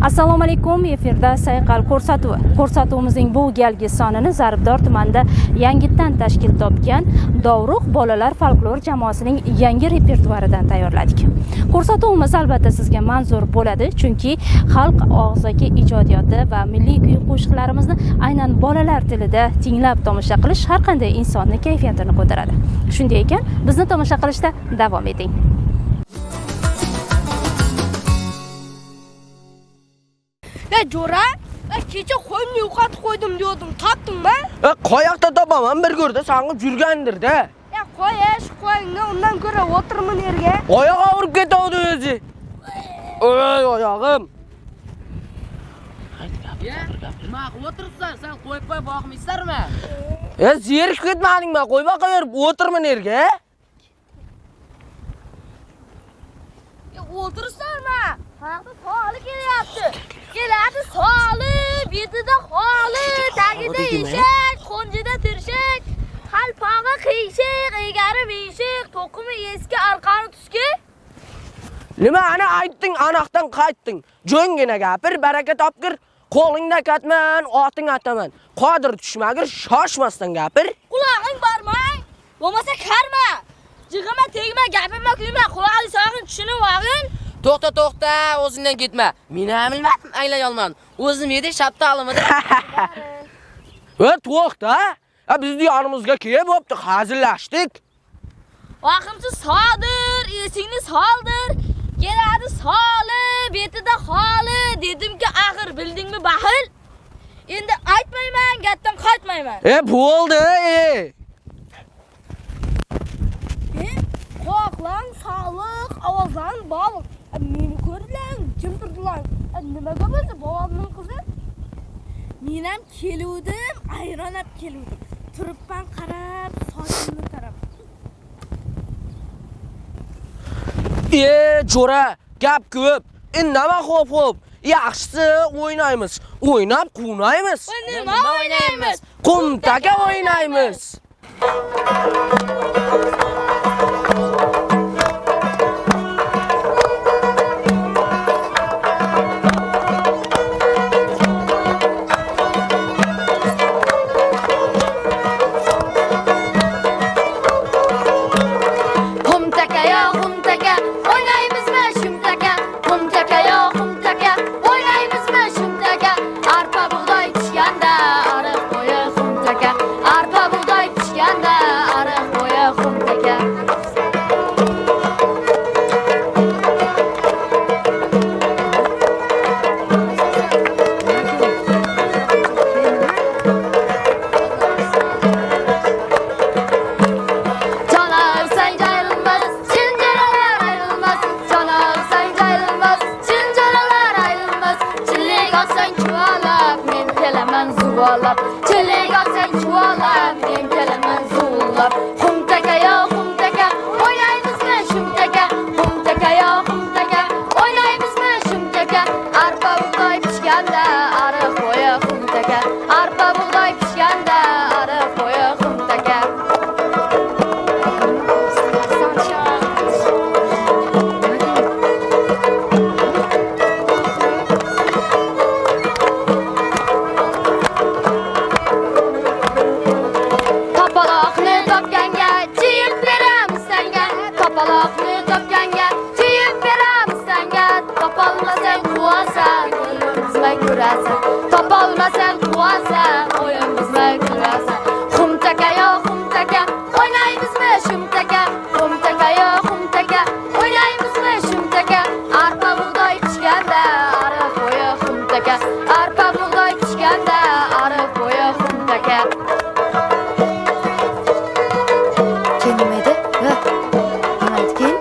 Assalomu alaykum, efirda sayqal ko'rsatuvi. Ko'rsatuvimizning bu galgi sonini Zaribdor tumanida yangitdan tashkil topgan Dovruq bolalar folklor jamoasining yangi repertuaridan tayyorladik. Ko'rsatuvimiz albatta sizga manzur bo'ladi, chunki xalq og'zaki ijodiyoti va milliy kuy-qo'shiqlarimizni aynan bolalar tilida tinglab tomosha qilish har qanday insonning kayfiyatini ko'taradi. Shunday ekan, bizni tomosha qilishda davom eting. Jo'ra, kecha qo'yimni yo'qotib qo'ydim dedim, topdingmi? Qoyoqda topaman, bir go'rda sang'ib yurgandir-da. Qo'yish, qo'yingni undan ko'ra o'tirmin yerga. Oyoq og'rib ketadi o'zi. Oy, oyog'im. Nima o'tiribsan? Sen qo'yib qo'y boqmaysizlarmi? Zerikib ketmadingmi? Qo'y boqaver, o'tirmin yerga. O'tirsanmi? Haqda soli kelyapti. Keladi soli, betida xoli, tagida eshak, qo'njida tirshak, qalpog'i qiyshiq, egari beshiq, to'qimi eski arqoni tuski. Nima ana aytding, anaqdan qaytding. Jo'ngina gapir, baraka topgir. Qo'lingda katman, oting ataman. Qodir tushmagir, shoshmasdan gapir. Qulog'ing bormay, bo'lmasa qarma. Jig'ima tegma, gapirma, kuyma, qulog'ing sog'in tushunib olgin. To'xta, o'zingdan ketma. Meni bilmadim, aylay olmadim. O'zim edi, shapta olmadim. To'xta. Bizni yonimizga kelib bo'pti, hazillashdik. Vaqimsiz sodir, esingni soldir. Keladi soli, betida xoli, dedimki, axir bildingmi baxil? Endi aytmayman, gapdan qaytmayman. Bo'ldi. Qo'qlang sog'liq, ovozdan bog'liq. Meni ko'rdilar, kim turdilar? Nimaga bo'lsa bobomning qizi? Men ham keluvdim, ayron olib keluvdim. Turibman qarab, sochimni tarab. Jo'ra, gap ko'p. Indama xo'p. Yaxshisi o'ynaymiz. O'ynab quvnaymiz. Nima o'ynaymiz? Qumtaka o'ynaymiz. Topolmasan quvasan, o'yin bizmay ko'rasan. Xumtaka yo xumtaka, o'ynaymizmi shumtaka? Xumtaka yo xumtaka, o'ynaymizmi shumtaka? Arpa bug'doy pishganda, ariq bo'yi xumtaka. Arpa bug'doy pishganda, ariq bo'yi xumtaka. Kelmaydi? Aytgin.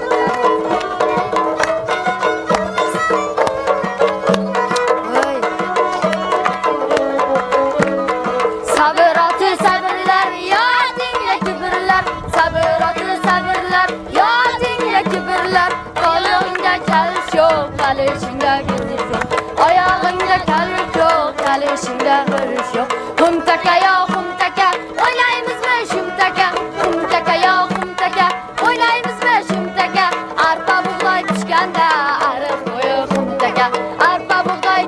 Kalışında gülüş yok, ayağında kalış yok, kalışında hırış yok. Humtaka ya humtaka, oynayımızmı shumtaka? Humtaka ya humtaka, oynayımızmı shumtaka? Arpa buğday pişganda, arıq boyu humtaka. Arpa buğday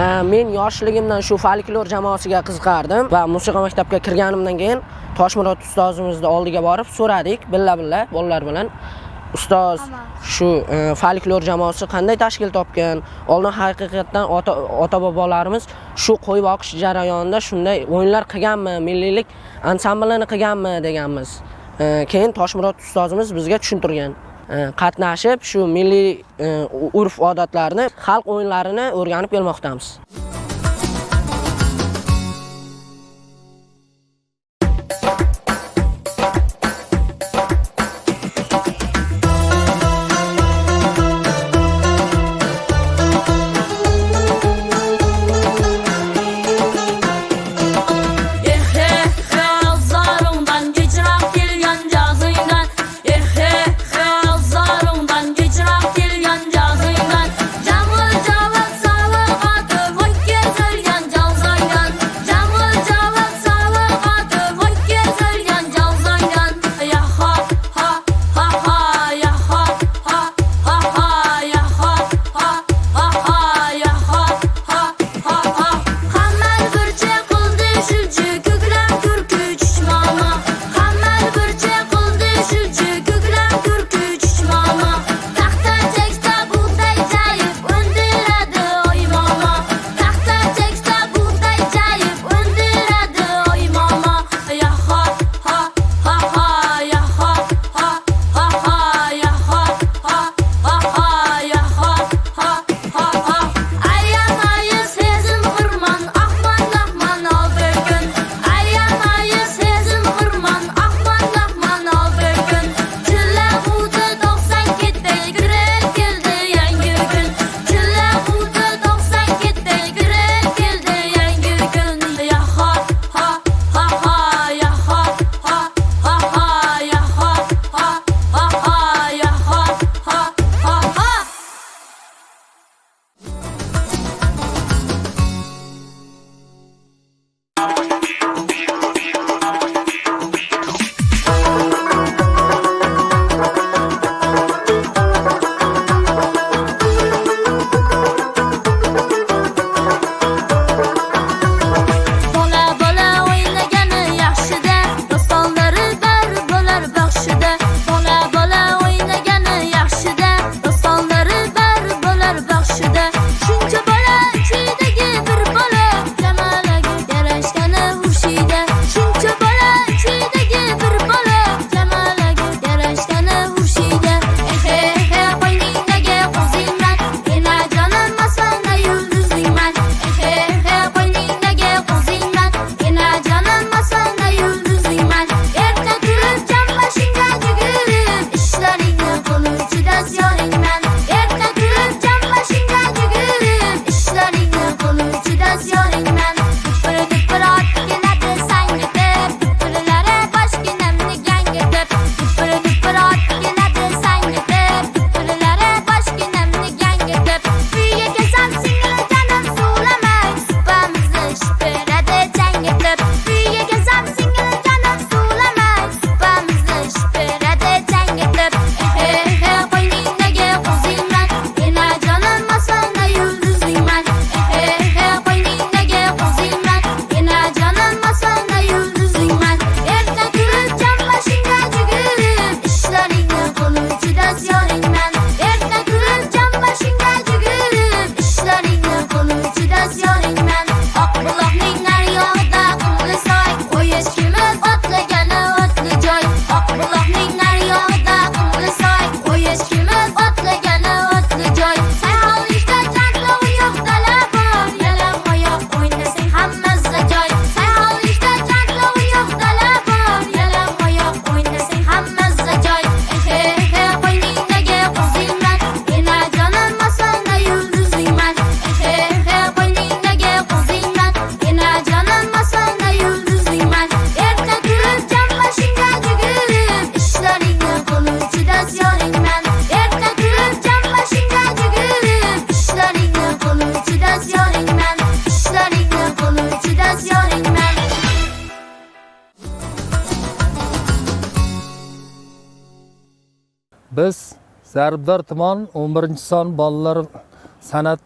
Men yoshligimdan shu folklor jamoasiga qiziqardim va musiqa maktabiga kirganimdan keyin Toshmurod ustozimizni oldiga borib so'radik, billa bolalar bilan. Ustoz, shu folklor jamoasi qanday tashkil topgan? Oldin haqiqatan ota-bobolarimiz shu qo'y boqish jarayonida shunday o'yinlar qilganmi, milliylik ansamblini qilganmi deganmiz. Keyin Toshmurod ustozimiz bizga tushuntirgan. Qatnashib shu milliy urf-odatlarni, xalq o'yinlarini o'rganib kelmoqdamiz. Biz Zarbdor tuman 11-son bolalar san'at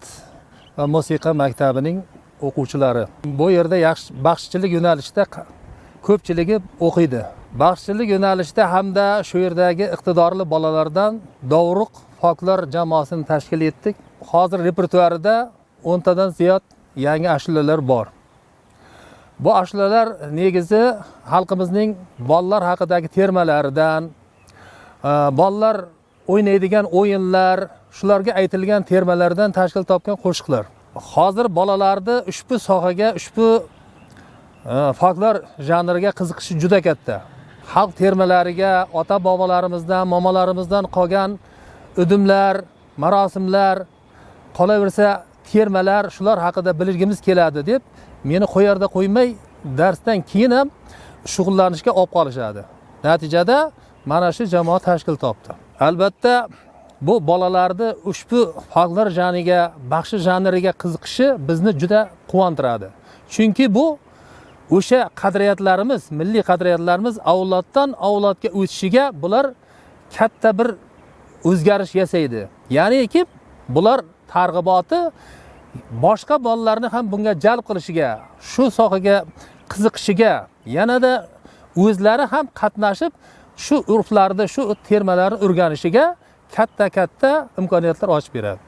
va musiqa maktabining o'quvchilari. Bu yerda yaxshi baxshichilik yo'nalishida ko'pchiligi o'qiydi. Baxshichilik yo'nalishida hamda shu yerdagi iqtidorli bolalardan Dovruq folklor jamoasini tashkil etdik. Hozir repertuarida 10 tadan ziyod yangi ashulalar bor. Bu ashulalar negizi xalqimizning bolalar haqidagi termalaridan, bolalar o'ynaydigan o'yinlar, shularga aytilgan termalardan tashkil topgan qo'shiqlar. Hozir bolalarni ushbu sohaga, ushbu folklor janriga qiziqishi juda katta. Xalq termalariga ota-bobolarimizdan, momolarimizdan qolgan udumlar, marosimlar, qolaversa termalar, shular haqida bilgimiz keladi deb meni qo'yarda qo'ymay darsdan keyin ham shug'ullanishga olib qolishadi. Natijada mana shu jamoat tashkil topdi. Albatta bu bolalarni ushbu folklor janriga, baxshi janriga qiziqishi bizni juda quvontiradi. Chunki bu o'sha qadriyatlarimiz, milliy qadriyatlarimiz avloddan avlodga o'tishiga bular katta bir o'zgarish yasaydi. Ya'niki bular targ'iboti boshqa bolalarni ham bunga jalb qilishiga, shu sohaga qiziqishiga, yanada o'zlari ham qatnashib shu urflarni, shu termalarni o'rganishiga katta imkoniyatlar ochib beradi.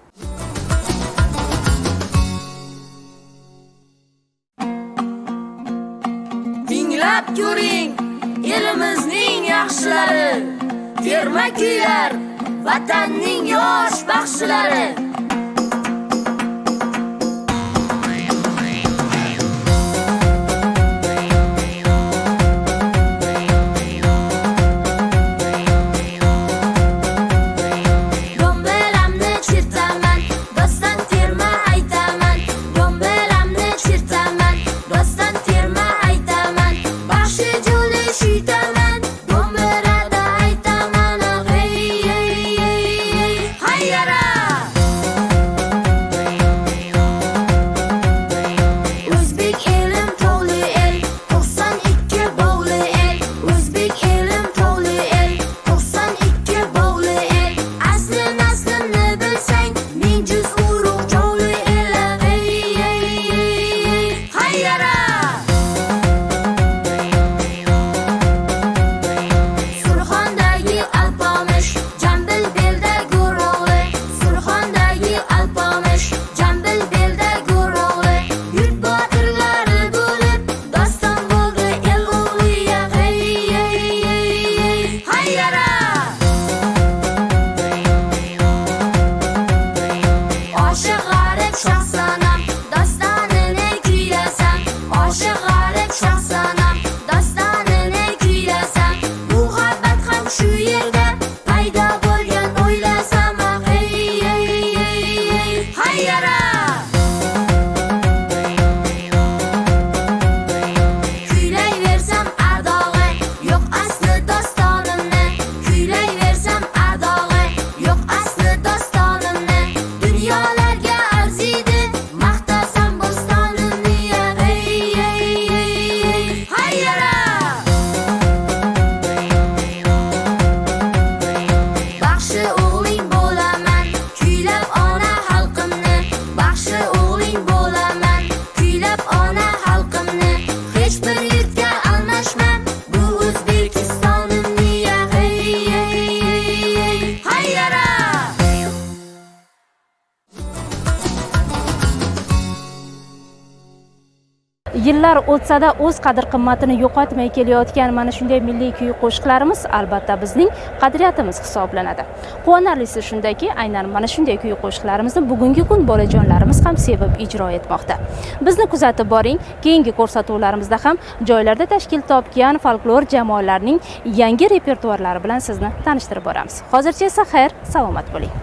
Tinglab ko'ring elimizning yaxshilari, terma kuylar, vatanning yosh baxshilari. Yillar o'tsa-da o'z qadr-qimmatini yo'qotmay kelayotgan mana shunday milliy kuy qo'shiqlarimiz albatta bizning qadriyatimiz hisoblanadi. Quvonarlisi shundaki, aynan mana shunday kuy qo'shiqlarimizni bugungi kun bolajonlarimiz ham sevib ijro etmoqda. Bizni kuzatib boring, keyingi ko'rsatuvlarimizda ham joylarda tashkil topgan folklor jamoalarining yangi repertuarlari bilan sizni tanishtirib boramiz. Hozircha esa xayr, salomat bo'ling.